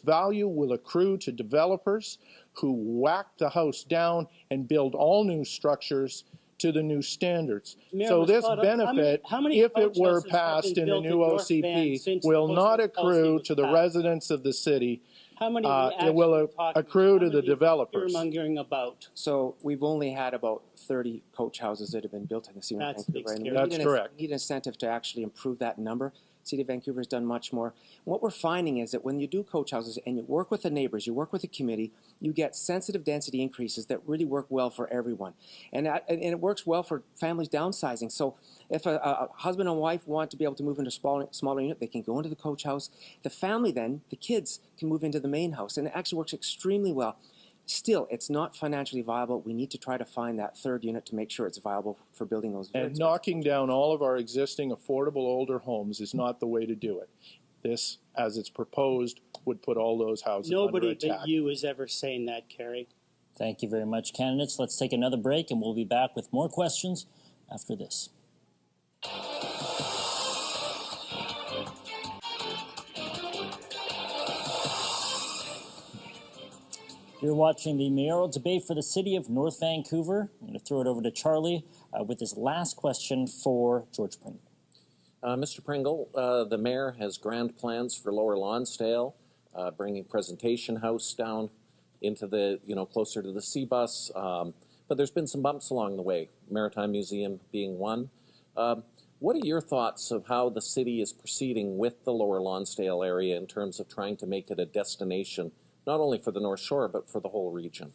value will accrue to developers who whack the house down and build all new structures to the new standards. Mayor So this Masada, benefit, how many if it coach were houses have passed been in the built new in North Van OCP, since will the not coach house policy accrue was to the passed? residents of the city. How many It will accrue to the developers. Fear-mongering about? So we've only had about 30 coach houses that have been built in the city of That's a big Vancouver. And we scare. That's correct. We need an incentive to actually improve that number. City of Vancouver has done much more. What we're finding is that when you do coach houses and you work with the neighbors, you work with the committee, you get sensitive density increases that really work well for everyone. And it works well for families downsizing. So if a husband and wife want to be able to move into a smaller unit, they can go into the coach house. The family then, the kids, can move into the main house. And it actually works extremely well. Still, it's not financially viable. We need to try to find that third unit to make sure it's viable for building those. And knocking down all of our existing affordable older homes is not the way to do it. This, as it's proposed, would put all those houses under attack. Nobody but you is ever saying that, Kerry. Thank you very much, candidates. Let's take another break, and we'll be back with more questions after this. You're watching the mayoral debate for the city of North Vancouver. I'm going to throw it over to Charlie with his last question for George Pringle. Mr. Pringle, the mayor has grand plans for Lower Lonsdale, bringing Presentation House down into the, closer to the C-bus. But there's been some bumps along the way, Maritime Museum being one. What are your thoughts of how the city is proceeding with the Lower Lonsdale area in terms of trying to make it a destination, not only for the North Shore, but for the whole region?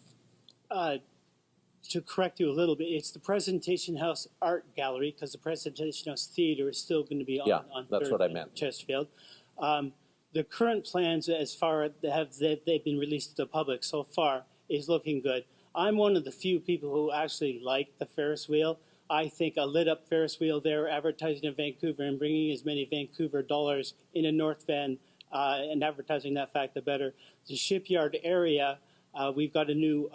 To correct you a little bit, it's the Presentation House Art Gallery, because the Presentation House Theater is still going to be on that's what I meant. Chesterfield. The current plans, as far as they've been released to the public so far, is looking good. I'm one of the few people who actually like the Ferris wheel. I think a lit-up Ferris wheel there, advertising in Vancouver and bringing as many Vancouver dollars into North Van and advertising that fact, the better. The shipyard area, we've got a new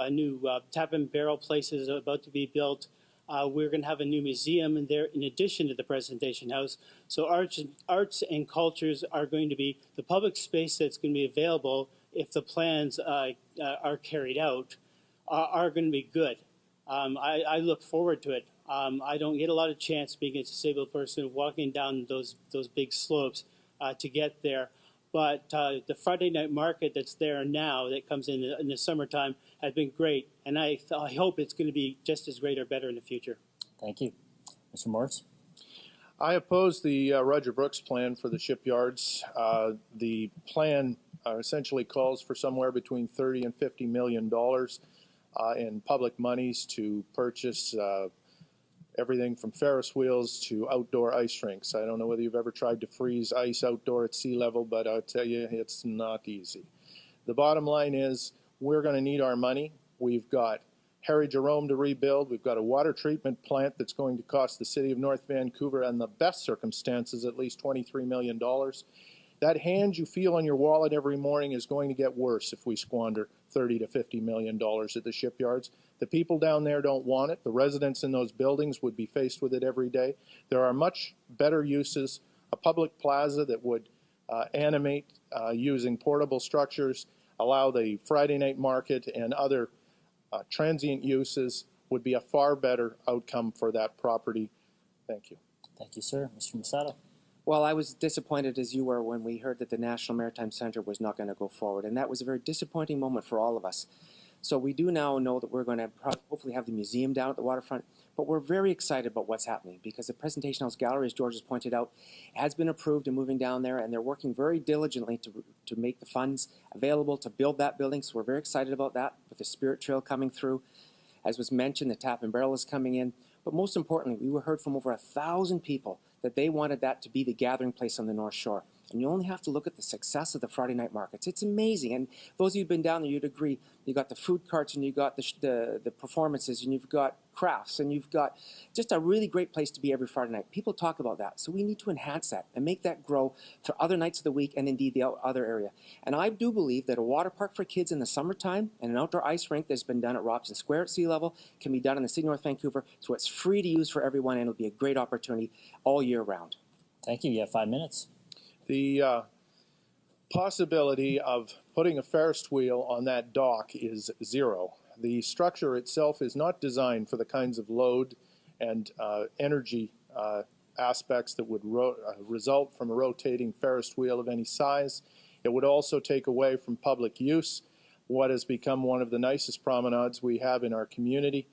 tap and barrel place is about to be built. We're going to have a new museum in there in addition to the Presentation House. So arts and cultures are going to be the public space that's going to be available if the plans are carried out are going to be good. I look forward to it. I don't get a lot of chance being a disabled person walking down those big slopes to get there. But the Friday night market that's there now that comes in the summertime has been great. And I hope it's going to be just as great or better in the future. Thank you. Mr. Morris? I oppose the Roger Brooks plan for the shipyards. The plan essentially calls for somewhere between $30 and $50 million in public monies to purchase everything from Ferris wheels to outdoor ice rinks. I don't know whether you've ever tried to freeze ice outdoor at sea level, but I'll tell you, it's not easy. The bottom line is we're going to need our money. We've got Harry Jerome to rebuild. We've got a water treatment plant that's going to cost the city of North Vancouver, in the best circumstances, at least $23 million. That hand you feel on your wallet every morning is going to get worse if we squander $30 to $50 million at the shipyards. The people down there don't want it. The residents in those buildings would be faced with it every day. There are much better uses. A public plaza that would animate using portable structures, allow the Friday night market and other transient uses would be a far better outcome for that property. Thank you. Thank you, sir. Mr. Masada? Well, I was disappointed as you were when we heard that the National Maritime Centre was not going to go forward, and that was a very disappointing moment for all of us. So we do now know that we're going to hopefully have the museum down at the waterfront, but we're very excited about what's happening because the Presentation House Gallery, as George has pointed out, has been approved and moving down there, and they're working very diligently to make the funds available to build that building. So we're very excited about that with the Spirit Trail coming through. As was mentioned, the Tap and Barrel is coming in. But most importantly, we heard from over 1,000 people that they wanted that to be the gathering place on the North Shore. And you only have to look at the success of the Friday night markets. It's amazing. And those of you who've been down there, you'd agree. You got the food carts and you got the performances and you've got crafts, and you've got just a really great place to be every Friday night. People talk about that. So we need to enhance that and make that grow for other nights of the week and indeed the other area. And I do believe that a water park for kids in the summertime and an outdoor ice rink that's been done at Robson Square at sea level can be done in the city of North Vancouver, so it's free to use for everyone, and it'll be a great opportunity all year round. Thank you. You have 5 minutes. The possibility of putting a Ferris wheel on that dock is zero. The structure itself is not designed for the kinds of load and energy aspects that would result from a rotating Ferris wheel of any size. It would also take away from public use what has become one of the nicest promenades we have in our community.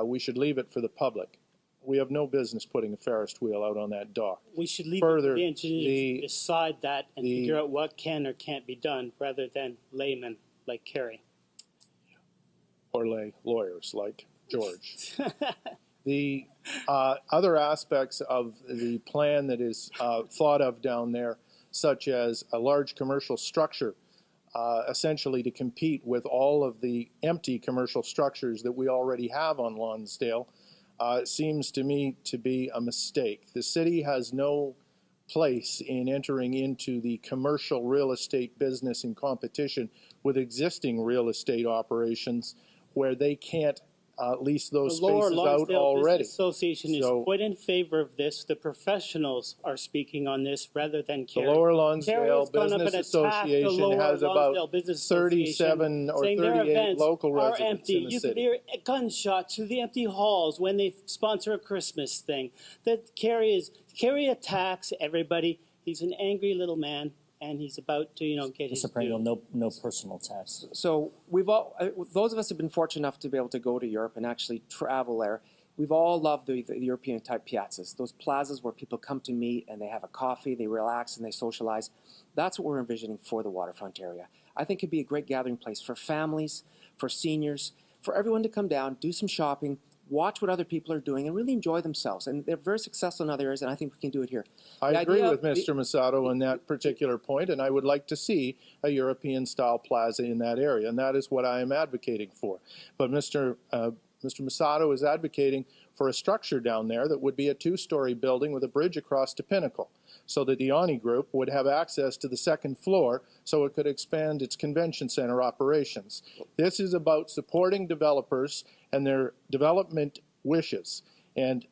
We should leave it for the public. We have no business putting a Ferris wheel out on that dock. We should leave Further, it to the engineers to decide that and figure out what can or can't be done rather than laymen like Kerry. Or lay lawyers like George. The other aspects of the plan that is thought of down there, such as a large commercial structure, essentially to compete with all of the empty commercial structures that we already have on Lonsdale, seems to me to be a mistake. The city has no place in entering into the commercial real estate business in competition with existing real estate operations where they can't lease those spaces out already. Business Association is quite in favor of this. The professionals are speaking on this rather than Kerry. The Lower Lonsdale Business Association has about 37 or 38 local residents in the you city. You can hear gunshots through the empty halls when they sponsor a Christmas thing. That Kerry attacks everybody. He's an angry little man, and he's about to, get his Mr. Pringle, no personal attacks. So we've all, those of us who've been fortunate enough to be able to go to Europe and actually travel there, we've all loved the European type piazzas, those plazas where people come to meet and they have a coffee, they relax and they socialize. That's what we're envisioning for the waterfront area. I think it'd be a great gathering place for families, for seniors, for everyone to come down, do some shopping, watch what other people are doing, and really enjoy themselves. And they're very successful in other areas, and I think we can do it here. I agree with Mr. Masato on that particular point, and I would like to see a European-style plaza in that area, and that is what I am advocating for. But Mr. Masato is advocating for a structure down there that would be a two-story building with a bridge across to Pinnacle, so that the Ani Group would have access to the second floor so it could expand its convention center operations. This is about supporting developers and their development wishes, and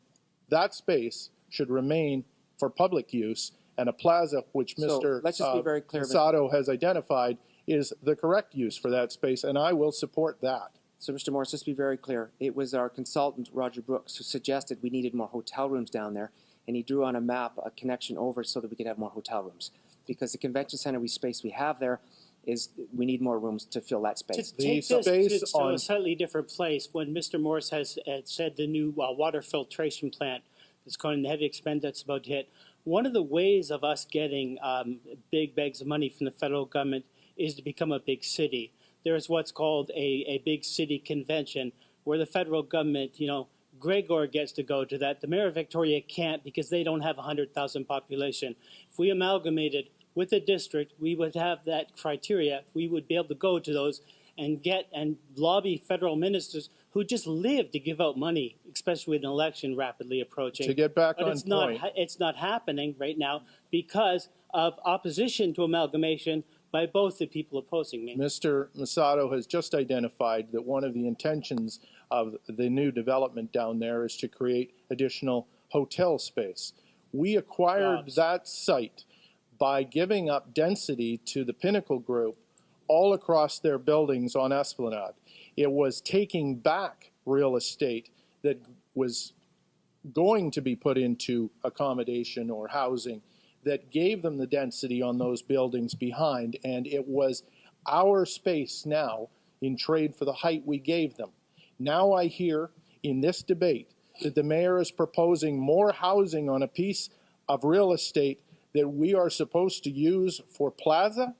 that space should remain for public use, and a plaza, which Mr. Let's just be very clear, Masato has identified, is the correct use for that space, and I will support that. So, Mr. Morris, just to be very clear, it was our consultant, Roger Brooks, who suggested we needed more hotel rooms down there, and he drew on a map a connection over so that we could have more hotel rooms. Because the convention center space we have there we need more rooms to fill that space. To take this to a slightly different place, when Mr. Morris has said the new water filtration plant that's going to heavy expend that's about to hit, one of the ways of us getting big bags of money from the federal government is to become a big city. There's what's called a big city convention where the federal government, Gregor gets to go to that. The mayor of Victoria can't because they don't have 100,000 population. If we amalgamated with the district, we would have that criteria. We would be able to go to those and get and lobby federal ministers who just live to give out money, especially with an election rapidly approaching. To get back but on point. It's not happening right now because of opposition to amalgamation by both the people opposing me. Mr. Masato has just identified that one of the intentions of the new development down there is to create additional hotel space. We acquired that site by giving up density to the Pinnacle Group all across their buildings on Esplanade. It was taking back real estate that was going to be put into accommodation or housing that gave them the density on those buildings behind, and it was our space now in trade for the height we gave them. Now I hear in this debate that the mayor is proposing more housing on a piece of real estate that we are supposed to use for plaza.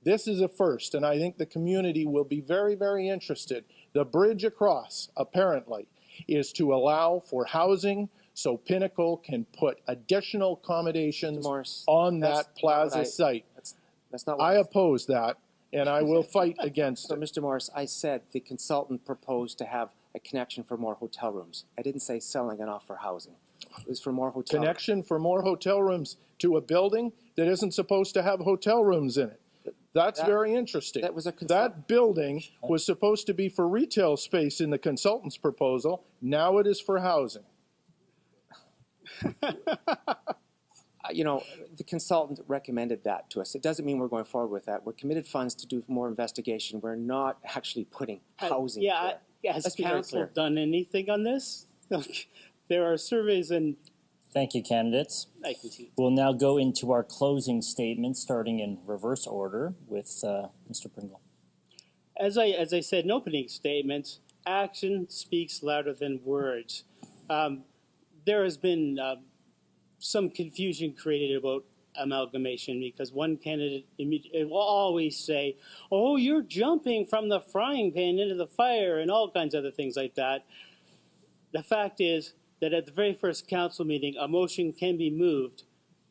This is a first, and I think the community will be very, very interested. The bridge across, apparently, is to allow for housing so Pinnacle can put additional accommodations on that plaza site. That's not what I oppose that, and I will fight against So, it. Mr. Morris, I said the consultant proposed to have a connection for more hotel rooms. I didn't say selling it off for housing. It was for more hotel rooms. Connection for more hotel rooms to a building that isn't supposed to have hotel rooms in it. That's very interesting. That building was supposed to be for retail space in the consultant's proposal. Now it is for housing. You know, the consultant recommended that to us. It doesn't mean we're going forward with that. We're committed funds to do more investigation. We're not actually putting housing there. Has council done anything on this? There are surveys and... Thank you, candidates. I can see. We'll now go into our closing statements, starting in reverse order with Mr. Pringle. As I said in opening statements, action speaks louder than words. There has been some confusion created about amalgamation because one candidate will always say, oh, you're jumping from the frying pan into the fire and all kinds of other things like that. The fact is that at the very first council meeting, a motion can be moved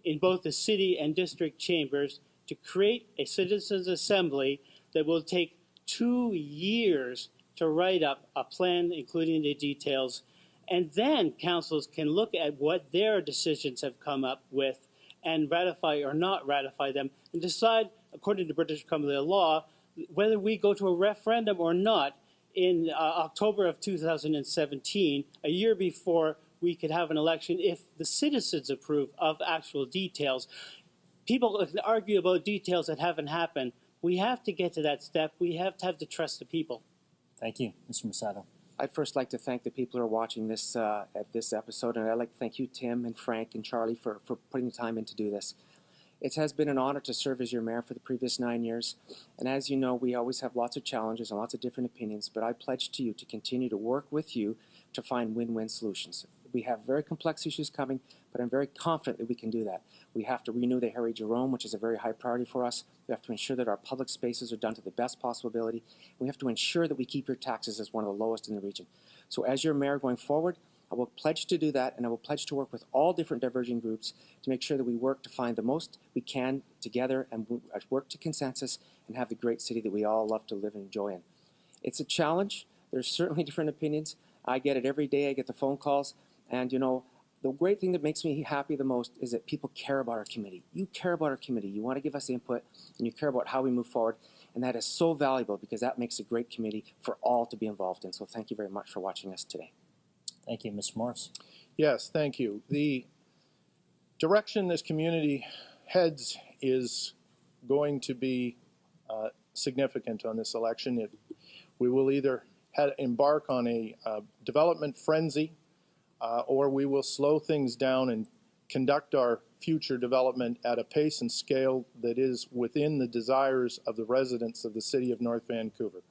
in both the city and district chambers to create a citizens' assembly that will take 2 years to write up a plan, including the details. And then councils can look at what their decisions have come up with and ratify or not ratify them and decide, according to British Columbia law, whether we go to a referendum or not in October of 2017, a year before we could have an election if the citizens approve of actual details. People can argue about details that haven't happened. We have to get to that step. We have to have the trust of people. Thank you, Mr. Masato. I'd first like to thank the people who are watching this at this episode, and I'd like to thank you, Tim and Frank and Charlie, for putting the time in to do this. It has been an honor to serve as your mayor for the previous 9 years, and as you know, we always have lots of challenges and lots of different opinions, but I pledge to you to continue to work with you to find win-win solutions. We have very complex issues coming, but I'm very confident that we can do that. We have to renew the Harry Jerome, which is a very high priority for us. We have to ensure that our public spaces are done to the best possible ability. We have to ensure that we keep your taxes as one of the lowest in the region. So as your mayor going forward, I will pledge to do that, and I will pledge to work with all different diverging groups to make sure that we work to find the most we can together and work to consensus and have the great city that we all love to live and enjoy in. It's a challenge. There's certainly different opinions. I get it every day. I get the phone calls. And, you know, the great thing that makes me happy the most is that people care about our committee. You care about our committee. You want to give us input, and you care about how we move forward. And that is so valuable because that makes a great committee for all to be involved in. So thank you very much for watching us today. Thank you, Mr. Morris. Yes, thank you. The direction this community heads is going to be significant on this election. We will either embark on a development frenzy or we will slow things down and conduct our future development at a pace and scale that is within the desires of the residents of the city of North Vancouver.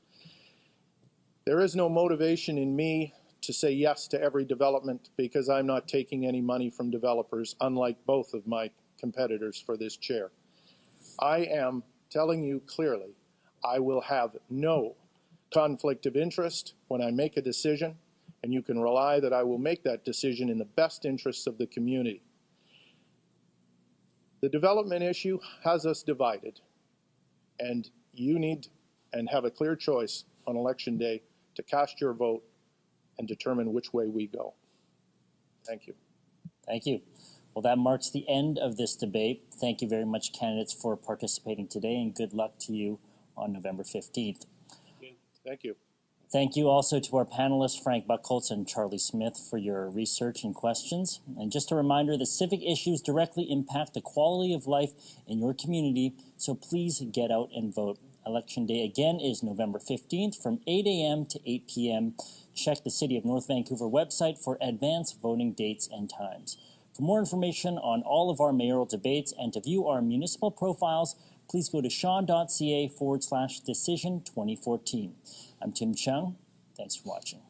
There is no motivation in me to say yes to every development because I'm not taking any money from developers, unlike both of my competitors for this chair. I am telling you clearly, I will have no conflict of interest when I make a decision, and you can rely that I will make that decision in the best interests of the community. The development issue has us divided, and you need and have a clear choice on election day to cast your vote and determine which way we go. Thank you. Thank you. Well, that marks the end of this debate. Thank you very much, candidates, for participating today, and good luck to you on November 15th. Thank you. Thank you also to our panelists, Frank Buchholz and Charlie Smith, for your research and questions. And just a reminder, the civic issues directly impact the quality of life in your community, so please get out and vote. Election day again is November 15th from 8 a.m. to 8 p.m. Check the City of North Vancouver website for advance voting dates and times. For more information on all of our mayoral debates and to view our municipal profiles, please go to sean.ca/decision2014. I'm Tim Chung. Thanks for watching.